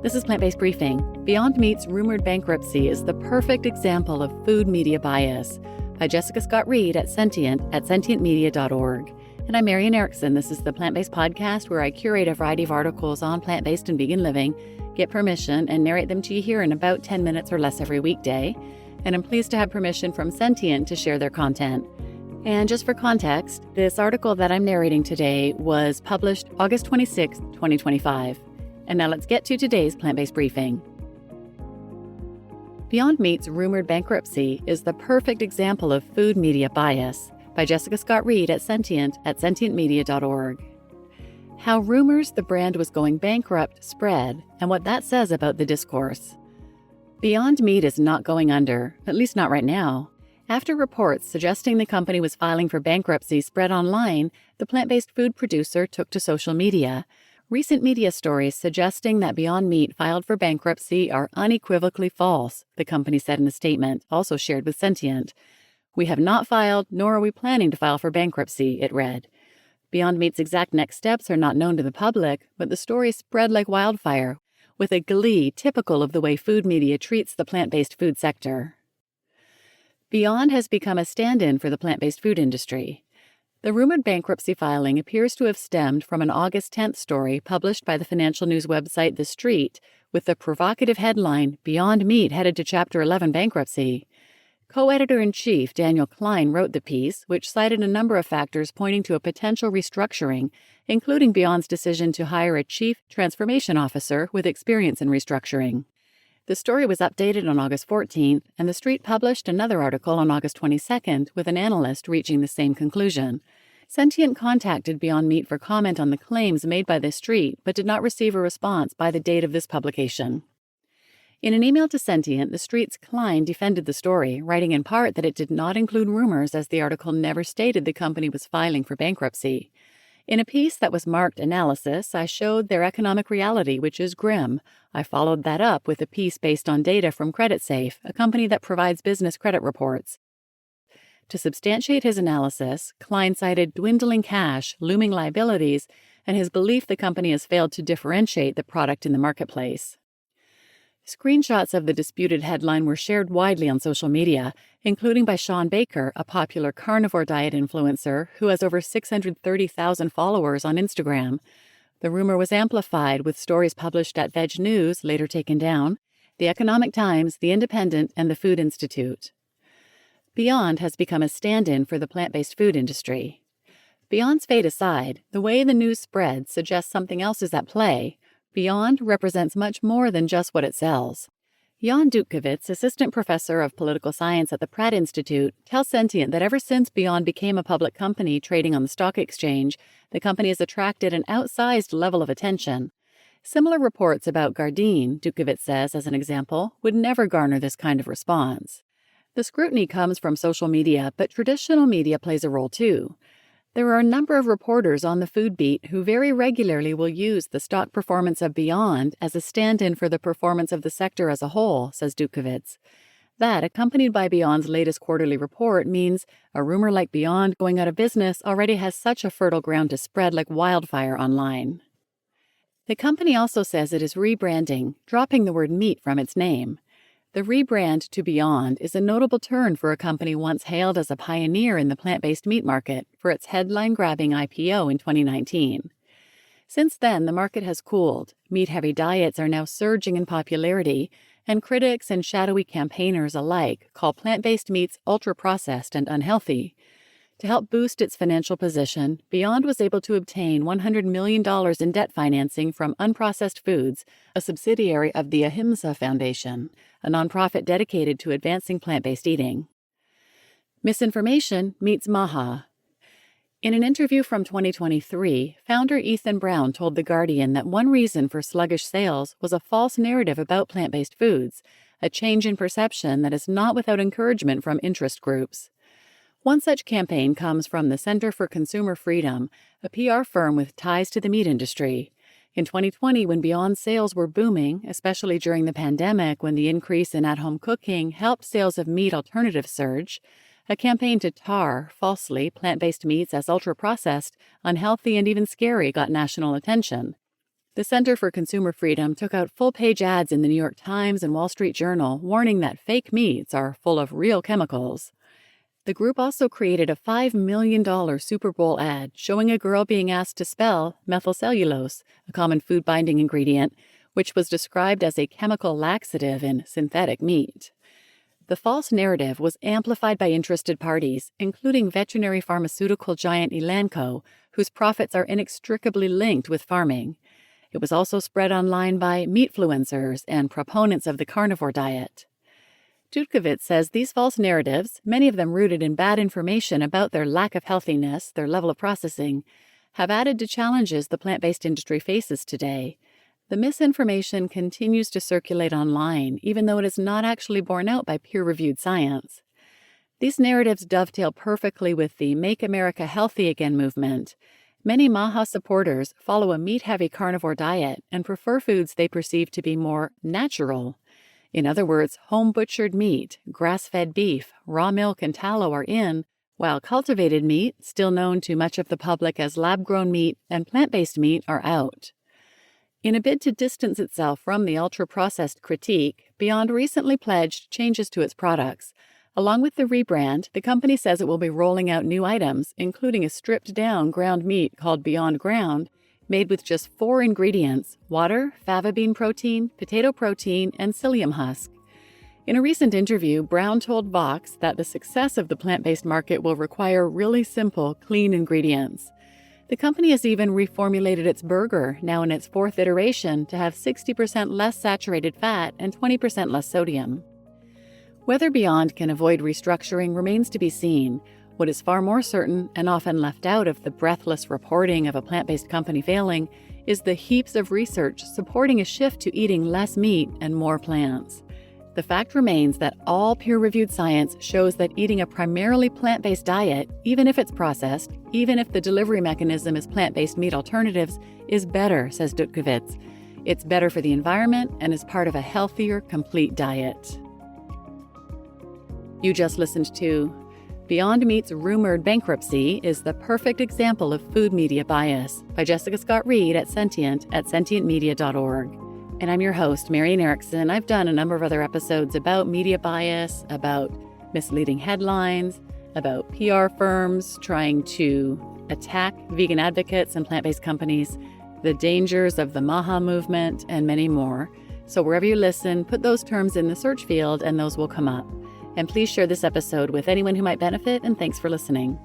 This is Plant-Based Briefing. Beyond Meat's rumored bankruptcy is the perfect example of food media bias by Jessica Scott-Reid at sentientmedia.org. And I'm Marian Erickson. This is the Plant-Based podcast where I curate a variety of articles on plant-based and vegan living, get permission, and narrate them to you here in about 10 minutes or less every weekday. And I'm pleased to have permission from Sentient to share their content. And just for context, this article that I'm narrating today was published August 26, 2025. And now let's get to today's plant-based briefing. Beyond Meat's rumored bankruptcy is the perfect example of food media bias by Jessica Scott-Reid at sentientmedia.org. How rumors the brand was going bankrupt spread and what that says about the discourse. Beyond Meat is not going under, at least not right now. After reports suggesting the company was filing for bankruptcy spread online, the plant-based food producer took to social media. Recent media stories suggesting that Beyond Meat filed for bankruptcy are unequivocally false, the company said in a statement, also shared with Sentient. "We have not filed, nor are we planning to file for bankruptcy," it read. Beyond Meat's exact next steps are not known to the public, but the story spread like wildfire, with a glee typical of the way food media treats the plant-based food sector. Beyond has become a stand-in for the plant-based food industry. The rumored bankruptcy filing appears to have stemmed from an August 10th story published by the financial news website The Street with the provocative headline, "Beyond Meat Headed to Chapter 11 Bankruptcy." Co-editor-in-chief Daniel Klein wrote the piece, which cited a number of factors pointing to a potential restructuring, including Beyond's decision to hire a chief transformation officer with experience in restructuring. The story was updated on August 14th, and The Street published another article on August 22nd with an analyst reaching the same conclusion. Sentient contacted Beyond Meat for comment on the claims made by The Street, but did not receive a response by the date of this publication. In an email to Sentient, The Street's Klein defended the story, writing in part that it did not include rumors as the article never stated the company was filing for bankruptcy. In a piece that was marked analysis, I showed their economic reality, which is grim. I followed that up with a piece based on data from CreditSafe, a company that provides business credit reports. To substantiate his analysis, Klein cited dwindling cash, looming liabilities, and his belief the company has failed to differentiate the product in the marketplace. Screenshots of the disputed headline were shared widely on social media, including by Sean Baker, a popular carnivore diet influencer who has over 630,000 followers on Instagram. The rumor was amplified with stories published at Veg News, later taken down, The Economic Times, The Independent, and the Food Institute. Beyond has become a stand-in for the plant-based food industry. Beyond's fate aside, the way the news spreads suggests something else is at play. Beyond represents much more than just what it sells. Jan Dutkiewicz, assistant professor of political science at the Pratt Institute, tells Sentient that ever since Beyond became a public company trading on the stock exchange, the company has attracted an outsized level of attention. Similar reports about Gardein, Dutkiewicz says as an example, would never garner this kind of response. The scrutiny comes from social media, but traditional media plays a role too. There are a number of reporters on the food beat who very regularly will use the stock performance of Beyond as a stand-in for the performance of the sector as a whole, says Dutkiewicz. That, accompanied by Beyond's latest quarterly report, means a rumor like Beyond going out of business already has such a fertile ground to spread like wildfire online. The company also says it is rebranding, dropping the word meat from its name. The rebrand to Beyond is a notable turn for a company once hailed as a pioneer in the plant-based meat market for its headline-grabbing IPO in 2019. Since then, the market has cooled. Meat-heavy diets are now surging in popularity, and critics and shadowy campaigners alike call plant-based meats ultra-processed and unhealthy. To help boost its financial position, Beyond was able to obtain $100 million in debt financing from Unprocessed Foods, a subsidiary of the Ahimsa Foundation, a nonprofit dedicated to advancing plant-based eating. Misinformation meets MAHA. In an interview from 2023, founder Ethan Brown told The Guardian that one reason for sluggish sales was a false narrative about plant-based foods, a change in perception that is not without encouragement from interest groups. One such campaign comes from the Center for Consumer Freedom, a PR firm with ties to the meat industry. In 2020, when Beyond sales were booming, especially during the pandemic when the increase in at-home cooking helped sales of meat alternatives surge, a campaign to tar, falsely, plant-based meats as ultra-processed, unhealthy, and even scary got national attention. The Center for Consumer Freedom took out full-page ads in the New York Times and Wall Street Journal warning that fake meats are full of real chemicals. The group also created a $5 million Super Bowl ad showing a girl being asked to spell methylcellulose, a common food-binding ingredient, which was described as a chemical laxative in synthetic meat. The false narrative was amplified by interested parties, including veterinary pharmaceutical giant Elanco, whose profits are inextricably linked with farming. It was also spread online by meatfluencers and proponents of the carnivore diet. Dudkovitz says these false narratives, many of them rooted in bad information about their lack of healthiness, their level of processing, have added to challenges the plant-based industry faces today. The misinformation continues to circulate online, even though it is not actually borne out by peer-reviewed science. These narratives dovetail perfectly with the Make America Healthy Again movement. Many MAHA supporters follow a meat-heavy carnivore diet and prefer foods they perceive to be more natural. In other words, home-butchered meat, grass-fed beef, raw milk, and tallow are in, while cultivated meat, still known to much of the public as lab-grown meat, and plant-based meat are out. In a bid to distance itself from the ultra-processed critique, Beyond recently pledged changes to its products. Along with the rebrand, the company says it will be rolling out new items, including a stripped-down ground meat called Beyond Ground, made with just 4 ingredients: water, fava bean protein, potato protein, and psyllium husk. In a recent interview, Brown told Vox that the success of the plant-based market will require really simple, clean ingredients. The company has even reformulated its burger, now in its 4th iteration, to have 60% less saturated fat and 20% less sodium. Whether Beyond can avoid restructuring remains to be seen. What is far more certain, and often left out of the breathless reporting of a plant-based company failing, is the heaps of research supporting a shift to eating less meat and more plants. The fact remains that all peer-reviewed science shows that eating a primarily plant-based diet, even if it's processed, even if the delivery mechanism is plant-based meat alternatives, is better, says Dudkovitz. It's better for the environment and is part of a healthier, complete diet. You just listened to Beyond Meat's rumored bankruptcy is the perfect example of food media bias by Jessica Scott-Reid at sentientmedia.org. And I'm your host, Marian Erickson. I've done a number of other episodes about media bias, about misleading headlines, about PR firms trying to attack vegan advocates and plant-based companies, the dangers of the MAHA movement, and many more. So wherever you listen, put those terms in the search field and those will come up. And please share this episode with anyone who might benefit, and thanks for listening.